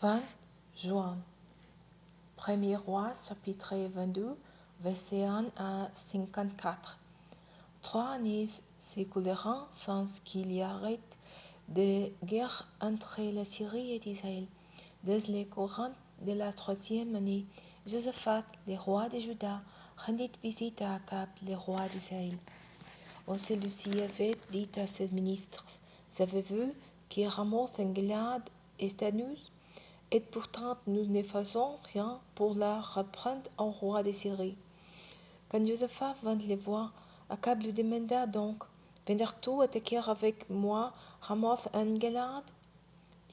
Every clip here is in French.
20 juin. 1er Roi, chapitre 22, verset 1 à 54. 3 années s'écoulèrent sans qu'il y arrête de guerre entre la Syrie et Israël. Dès les courants de la 3e année, Josaphat, le roi de Juda, rendit visite à Akab, le roi d'Israël. Celui-ci avait dit à ses ministres: Savez-vous que Ramoth en Gilead est à nous, et pourtant nous ne faisons rien pour la reprendre au roi de Syrie. Quand Josaphat vint le voir, Akab lui demanda donc: Viendras-tu attaquer avec moi Ramoth en Gilead?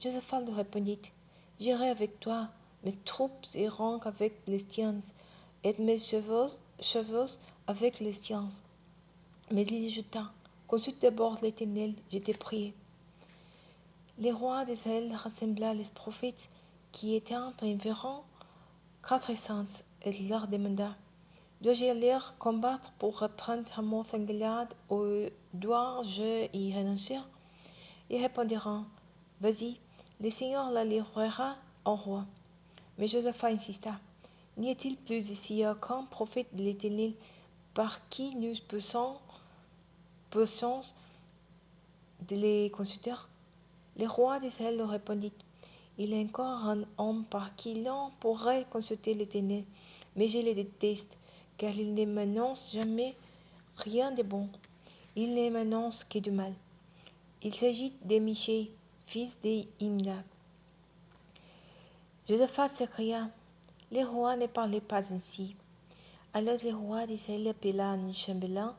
Josaphat lui répondit: J'irai avec toi, mes troupes iront avec les tiennes, et mes chevaux avec les tiens. Mais il ajouta: Consulte d'abord l'Éternel, je te prie. Le roi d'Israël rassembla les prophètes qui étaient environ 400 et leur demanda: Dois-je aller combattre pour reprendre Ramoth en Gilead ou dois-je y renoncer? Ils répondirent: Vas-y, le Seigneur la livrera au roi. Mais Josaphat insista: N'y a-t-il plus ici aucun prophète de l'Éternel par qui nous puissions de les consulter? Le roi d'Israël leur répondit: Il y a encore un homme par qui l'on pourrait consulter l'Éternel, mais je le déteste, car il ne m'annonce jamais rien de bon. Il ne m'annonce que du mal. Il s'agit de Michée, fils de Imla. Josaphat s'écria: Le roi ne parlait pas ainsi. Alors le roi d'Israël appela un chambellan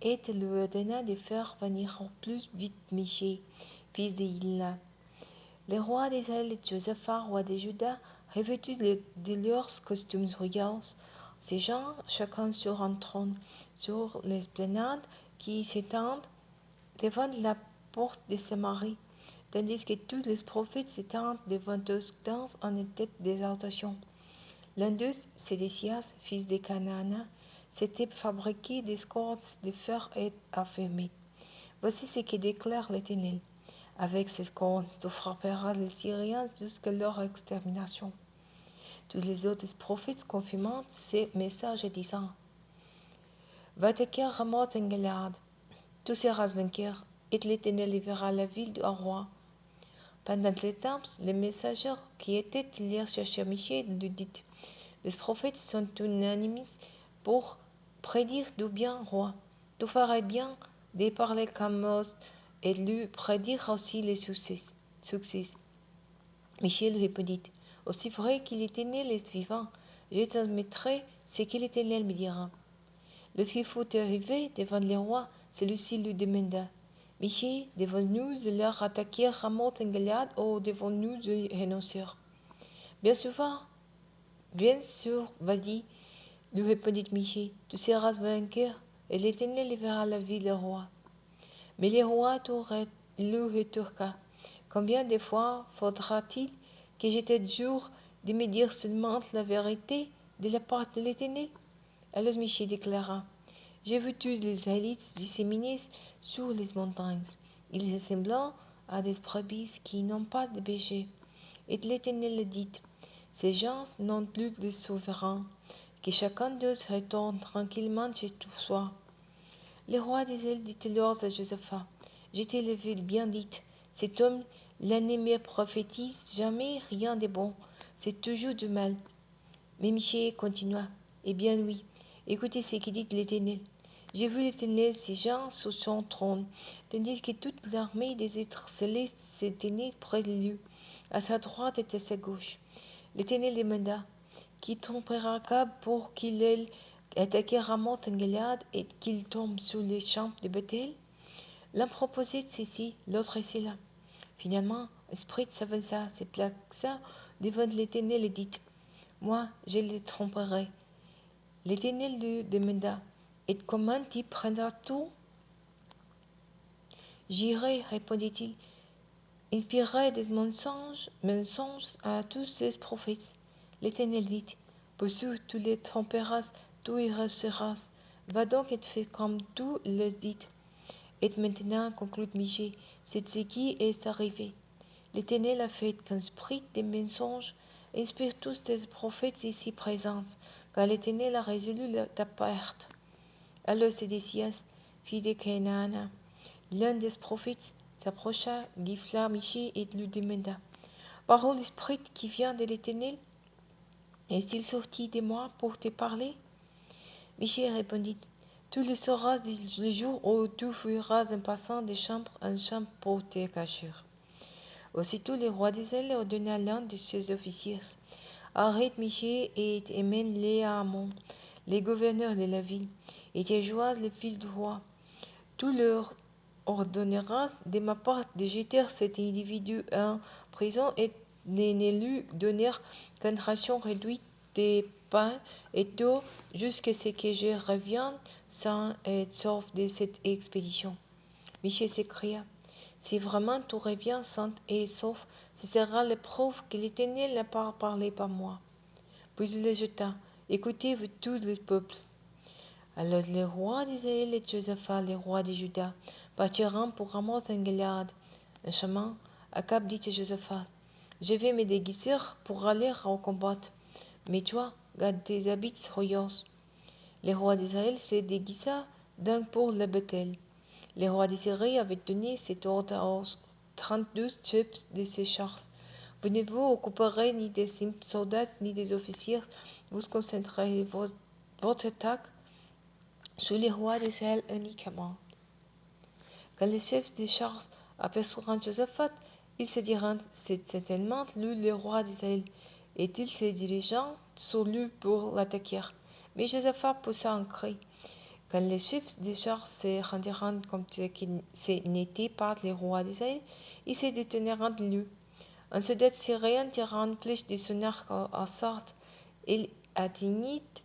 et lui ordonna de faire venir au plus vite Michée, fils de Imla. Le roi d'Israël et Josaphat, roi de Juda, revêtus de leurs costumes royaux, siégeant chacun sur un trône, sur l'esplanade qui s'étend devant la porte de Samarie, tandis que tous les prophètes s'étendent devant eux dans une tête d'exaltation. L'un d'eux, Sédécias, fils de Canaana, s'était fabriqué des cordes de fer et affirmé: Voici ce que déclare l'Éternel: Avec ces cordes, tu frapperas les Syriens jusqu'à leur extermination. Tous les autres prophètes confirmant ces messages disant: Va attaquer Ramoth en Gilead, tu seras vainqueur, et l'Éternel livrera la ville au roi. Pendant ce temps, les messagers qui étaient allés chercher Michée lui dirent: Les prophètes sont unanimes pour prédire du bien au roi. Tu ferais bien de parler comme eux et lui prédire aussi les succès. Michée lui répondit: Aussi vrai que l'Éternel est vivant, je transmettrai ce que l'Éternel me dira. Lorsqu'il fut arrivé devant le roi, celui-ci lui demanda: Michée, devons-nous alors attaquer Ramoth en Gilead ou devons-nous y renoncer? Bien sûr, vas-y, lui répondit Michée, tu seras vainqueur, et l'Éternel livrera la ville au roi. Mais le roi lui rétorqua: Combien de fois faudra-t-il que je te jure de me dire seulement la vérité de la part de l'Éternel? Alors Michée déclara: J'ai vu tous les Israélites disséminés sur les montagnes. Ils ressemblent à des brebis qui n'ont pas de berger. Et l'Éternel dit: Ces gens n'ont plus de souverain, que chacun d'eux retourne tranquillement chez soi. Le roi d'Israël dit alors à Josaphat: Je te l'avais bien dit, cet homme là ne me prophétise jamais rien de bon, c'est toujours du mal. Mais Michée continua: Eh bien oui, écoutez ce que dit l'Éternel. J'ai vu l'Éternel siégeant sur son trône, tandis que toute l'armée des êtres célestes se tenait près de lui, à sa droite et à sa gauche. L'Éternel demanda: Qui trompera Akab pour qu'il aille attaquer Ramoth en Gilead et qu'il tombe sur les champs de bataille? L'un proposait ceci, l'autre cela. Finalement, Esprit s'avança, se plaça devant l'Éternel et dit: Moi, je le tromperai. L'Éternel lui demanda: Et comment t'y prendras-tu? J'irai, répondit-il, inspirer des mensonges à tous ces prophètes. L'Éternel dit: Pour ceux tu les tromperas, tu y resteras. Va donc et fais comme tu les dis. Et maintenant, conclut Michée, c'est ce qui est arrivé. l'Éternel a fait qu'un esprit des mensonges inspire tous tes prophètes ici présents, car l'Éternel a résolu ta perte. Alors Sédécias, fils de Kenaana, l'un des prophètes, s'approcha, gifla Michée et lui demanda: Parole l'esprit qui vient de l'Éternel, est-il sorti de moi pour te parler? Michée répondit: Tu le sauras le jour où tu fuiras en passant de chambre en chambre pour te cacher. Aussitôt le roi d'Israël ordonna à l'un de ses officiers: Arrête Michée et emmène-le à Amon, le gouverneur de la ville, et Joas, le fils du roi. Tu leur ordonneras de ma part de jeter cet individu en prison et de ne lui donner qu'une ration réduite de pain et d'eau jusqu'à ce que je revienne sain et sauf de cette expédition. Michée s'écria: Si vraiment tu reviens sain et sauf, ce sera la preuve que l'Éternel n'a pas parlé par moi. Puis il ajouta: Écoutez, vous tous les peuples. Alors le roi d'Israël et Josaphat, le roi de Juda, partirent pour Ramoth en Gilead. En chemin, Akab dit à Josaphat: Je vais me déguiser pour aller au combat, mais toi, garde tes habits royaux. Le roi d'Israël se déguisa donc pour la bataille. Le roi d'Israël avait donné cet ordre aux 32 chefs de ses chars: Vous ne vous occuperez ni des soldats ni des officiers, vous concentrez votre attaque sur les rois d'Israël uniquement. Quand les chefs des chars aperçurent Josaphat, ils se dirent: C'est certainement lui le roi d'Israël, et ils se dirigèrent sur lui pour l'attaquer. Mais Josaphat poussa un cri. Quand les chefs des chars se rendirent compte que ce n'était pas le roi d'Israël, ils se détournèrent de lui. Un soldat syrien tira une flèche de son arc à sorte. Il atteignit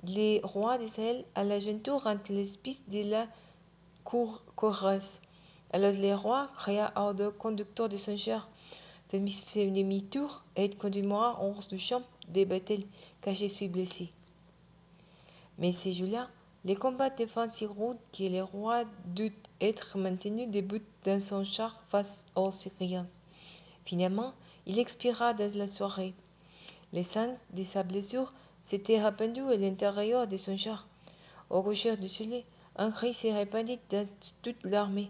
le roi d'Israël à la jointure entre les spices de la courasse. Alors le roi cria au conducteur de son char: Fais demi-tour et conduis-moi hors du champ de bataille, car je suis blessé. Mais ce jour-là, le combat devint si rude que le roi dut être maintenu debout dans son char face aux Syriens. Finalement, il expira dans la soirée. Le sang de sa blessure s'était répandu à l'intérieur de son char. Au coucher du soleil, un cri se répandit dans toute l'armée,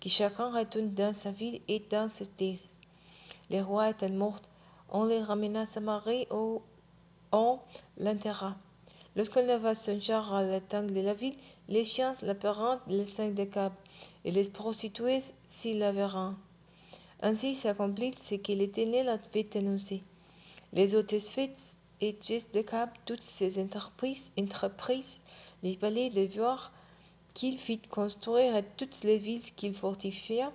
que chacun retourne dans sa ville et dans ses terres. Le roi étant mort, on le ramena à Samarie où on l'enterra. Lorsqu'on leva son char à l'angle de la ville, les chiens l'apprirent le sang d'Akab, et les prostituées s'y lavèrent. Ainsi s'accomplit ce que l'Éternel avait annoncé. Les autres faits et gestes d'Akab, toutes ses entreprises, les palais de voir qu'il fit construire et toutes les villes qu'il fortifia,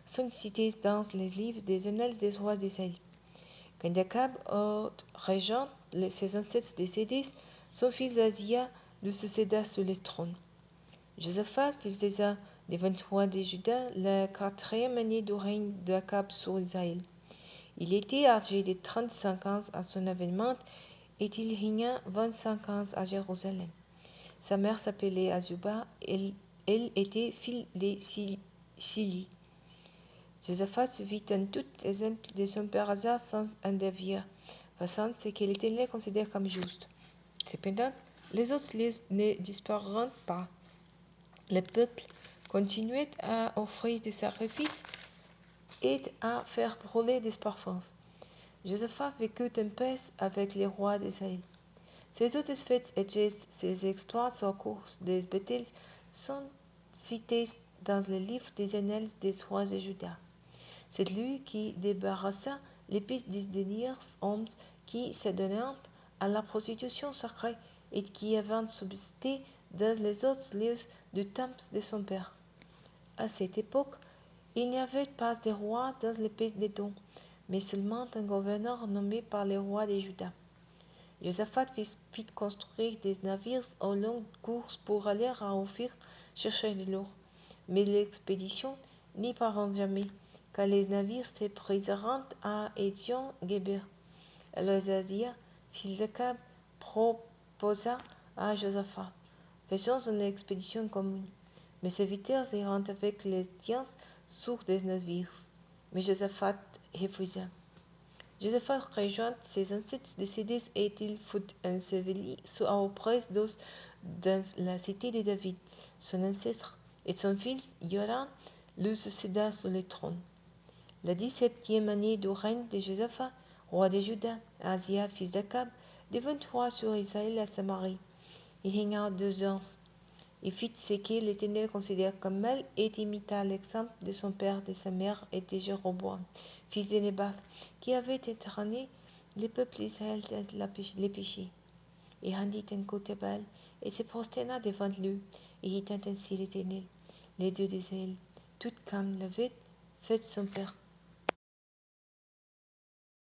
sont cités dans les livres des annales des rois d'Israël. Quand Akab eut rejoint ses ancêtres décédés, son fils Azia lui succéda sur le trône. Josaphat, fils d'Asa, devint roi de Juda la 4e année du règne d'Akab sur Israël. Il était âgé de 35 ans à son avènement et il régna 25 ans à Jérusalem. Sa mère s'appelait Azuba, elle était fille de Sili. Josaphat suivit en tout exemple de son père Asa sans en dévier, faisant ce que l'Éternel considère comme juste. Cependant, les autres ne disparurent pas. Le peuple continuait à offrir des sacrifices et à faire brûler des parfums. Josaphat vécut en paix avec les rois d'Israël. Ses autres faits et gestes, ses exploits au cours des batailles sont cités dans le livre des annales des rois de Juda. C'est lui qui débarrassa les fils des hommes qui s'adonnèrent à la prostitution sacrée et qui avaient subsisté dans les autres lieux du temple de son père. À cette époque, il n'y avait pas de roi dans les pays d'Édom, mais seulement un gouverneur nommé par le roi de Juda. Josaphat fit construire des navires aux longues courses pour aller à Ophir chercher de l'or, mais l'expédition n'y parvint jamais, car les navires se brisèrent à Ézion-Géber. Alors Azia, fils d'Akab, proposa à Josaphat: Faisons une expédition commune. Mes serviteurs iront avec les tiens sur des navires. Mais Josaphat refusa. Josaphat rejoint ses ancêtres décédés et il fut enseveli auprès d'eux dans la cité de David, son ancêtre, et son fils Joram le succéda sur le trône. La 17e année du règne de Josaphat, roi de Juda, Asia, fils d'Akab, devint roi sur Israël à Samarie. Il régna 2 ans. Il fit ce que l'Éternel considéra comme mal et imita l'exemple de son père, de sa mère et de Jéroboam, fils de Nébat, qui avait éterni le peuple d'Israël dans les péchés. Il rendit un culte à Baal et se prosterna devant lui, et étant ainsi l'Éternel, les dieux d'Israël, tout comme l'avait fait son père